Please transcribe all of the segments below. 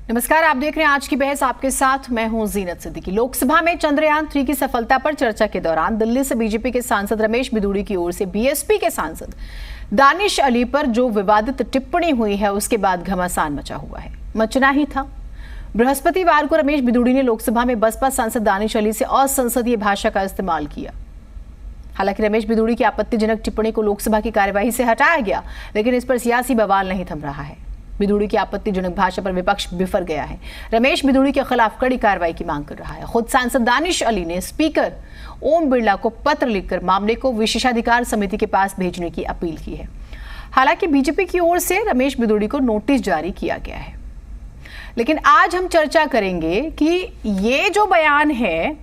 नमस्कार, आप देख रहे हैं आज की बहस। आपके साथ मैं हूं जीनत सिद्दीकी। लोकसभा में चंद्रयान 3 की सफलता पर चर्चा के दौरान दिल्ली से बीजेपी के सांसद रमेश बिधूड़ी की ओर से बीएसपी के सांसद दानिश अली पर जो विवादित टिप्पणी हुई है, उसके बाद घमासान मचा हुआ है। मचना ही था। बृहस्पतिवार को रमेश बिधूड़ी ने लोकसभा में बसपा सांसद दानिश अली से असंसदीय भाषा का इस्तेमाल किया। हालांकि रमेश बिधूड़ी की आपत्तिजनक टिप्पणी को लोकसभा की कार्यवाही से हटाया गया, लेकिन इस पर सियासी बवाल नहीं थम रहा है। बिधूड़ी की आपत्तिजनक भाषा पर विपक्ष बिफर गया है। रमेश बिधूड़ी के खिलाफ कड़ी कार्रवाई की मांग कर रहा है। खुद सांसद दानिश अली ने स्पीकर ओम बिरला को पत्र लिखकर मामले को विशेषाधिकार समिति के पास भेजने की अपील की है। हालांकि बीजेपी की ओर से रमेश बिधूड़ी को नोटिस जारी किया गया है। लेकिन आज हम चर्चा करेंगे कि ये जो बयान है,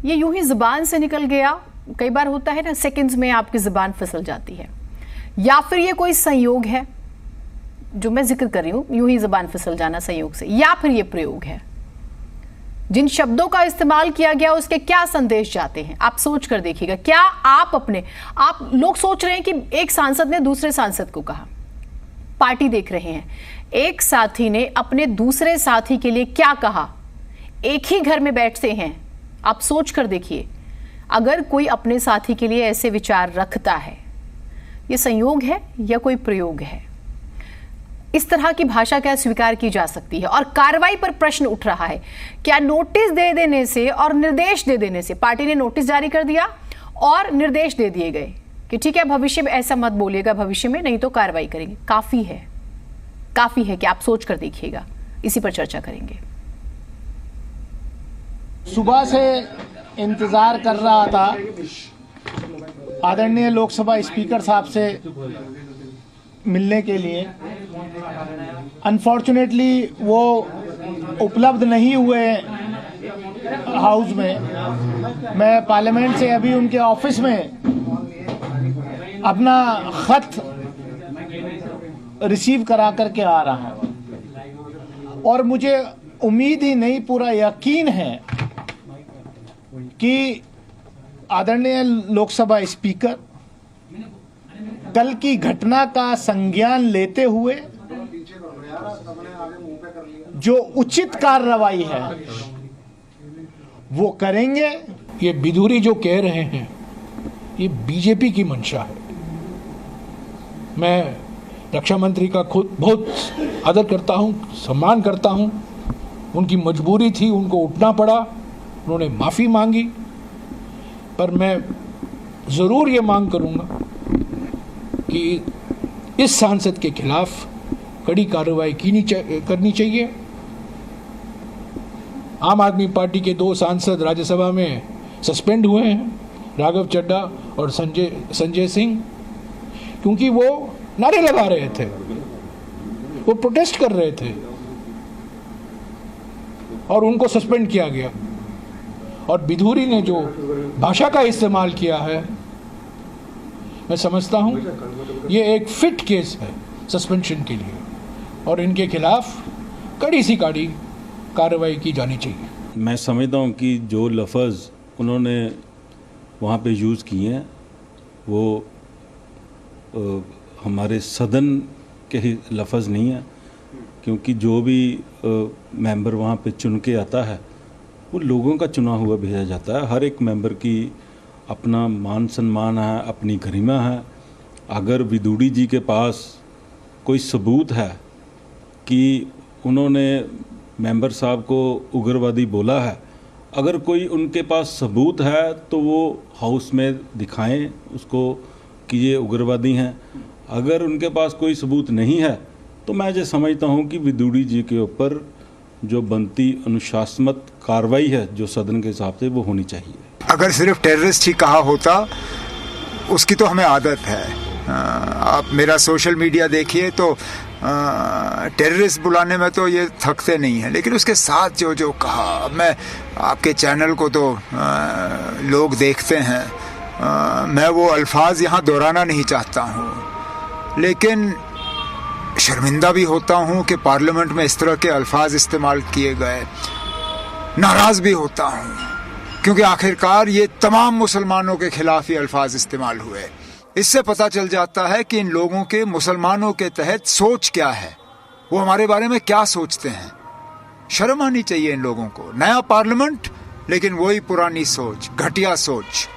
ये यूं ही जुबान से निकल गया। कई बार होता है ना, सेकंड्स में आपकी जुबान फिसल जाती है, या फिर ये कोई संयोग है जो मैं जिक्र कर रही हूं, यूं ही जुबान फिसल जाना संयोग से, या फिर ये प्रयोग है। जिन शब्दों का इस्तेमाल किया गया उसके क्या संदेश जाते हैं, आप सोच कर देखिएगा। क्या आप लोग सोच रहे हैं कि एक सांसद ने दूसरे सांसद को कहा, पार्टी देख रहे हैं, एक साथी ने अपने दूसरे साथी के लिए क्या कहा, एक ही घर में बैठते हैं। आप सोच कर देखिए, अगर कोई अपने साथी के लिए ऐसे विचार रखता है, ये संयोग है या कोई प्रयोग है? इस तरह की भाषा क्या स्वीकार की जा सकती है? और कार्रवाई पर प्रश्न उठ रहा है, क्या नोटिस दे देने से और निर्देश दे देने से, पार्टी ने नोटिस जारी कर दिया और निर्देश दे दिए गए कि ठीक है, भविष्य में ऐसा मत बोलिएगा, भविष्य में नहीं तो कार्रवाई करेंगे, काफी है कि आप सोच कर देखिएगा। इसी पर चर्चा करेंगे। सुबह से इंतजार कर रहा था आदरणीय लोकसभा स्पीकर साहब से मिलने के लिए। अनफॉर्चुनेटली वो उपलब्ध नहीं हुए हाउस में। मैं पार्लियामेंट से अभी उनके ऑफिस में अपना खत रिसीव करा करके आ रहा हूं, और मुझे उम्मीद ही नहीं, पूरा यकीन है कि आदरणीय लोकसभा स्पीकर कल की घटना का संज्ञान लेते हुए जो उचित कार्रवाई है वो करेंगे। ये बिधूड़ी जो कह रहे हैं, ये बीजेपी की मंशा है। मैं रक्षा मंत्री का खुद बहुत आदर करता हूं, सम्मान करता हूं। उनकी मजबूरी थी, उनको उठना पड़ा, उन्होंने माफ़ी मांगी। पर मैं ज़रूर ये मांग करूंगा कि इस सांसद के खिलाफ कड़ी कार्रवाई करनी चाहिए। आम आदमी पार्टी के 2 सांसद राज्यसभा में सस्पेंड हुए हैं, राघव चड्ढा और संजय सिंह, क्योंकि वो नारे लगा रहे थे, वो प्रोटेस्ट कर रहे थे, और उनको सस्पेंड किया गया। और बिधूड़ी ने जो भाषा का इस्तेमाल किया है, मैं समझता हूं ये एक फिट केस है सस्पेंशन के लिए, और इनके खिलाफ कड़ी से कड़ी कार्रवाई की जानी चाहिए। मैं समझता हूं कि जो लफ्ज़ उन्होंने वहां पे यूज़ किए हैं वो हमारे सदन के ही लफ्ज़ नहीं है, क्योंकि जो भी मेंबर वहां पे चुन के आता है वो लोगों का चुना हुआ भेजा जाता है। हर एक मेंबर की अपना मान सम्मान है, अपनी गरिमा है। अगर बिधूड़ी जी के पास कोई सबूत है कि उन्होंने मेंबर साहब को उग्रवादी बोला है, अगर कोई उनके पास सबूत है तो वो हाउस में दिखाएं उसको कि ये उग्रवादी हैं। अगर उनके पास कोई सबूत नहीं है तो मैं ये समझता हूँ कि बिधूड़ी जी के ऊपर जो बनती अनुशासनात्मक कार्रवाई है जो सदन के हिसाब से वो होनी चाहिए। अगर सिर्फ टेररिस्ट ही कहा होता, उसकी तो हमें आदत है। आप मेरा सोशल मीडिया देखिए तो टेररिस्ट बुलाने में तो ये थकते नहीं हैं, लेकिन उसके साथ जो जो कहा, अब मैं आपके चैनल को तो लोग देखते हैं, मैं वो अल्फाज यहाँ दोहराना नहीं चाहता हूँ, लेकिन शर्मिंदा भी होता हूँ कि पार्लियामेंट में इस तरह के अल्फाज इस्तेमाल किए गए। नाराज़ भी होता हूँ, क्योंकि आखिरकार ये तमाम मुसलमानों के खिलाफ ये अल्फाज इस्तेमाल हुए। इससे पता चल जाता है कि इन लोगों के, मुसलमानों के तहत सोच क्या है, वो हमारे बारे में क्या सोचते हैं। शर्म आनी चाहिए इन लोगों को। नया पार्लियामेंट लेकिन वही पुरानी सोच, घटिया सोच।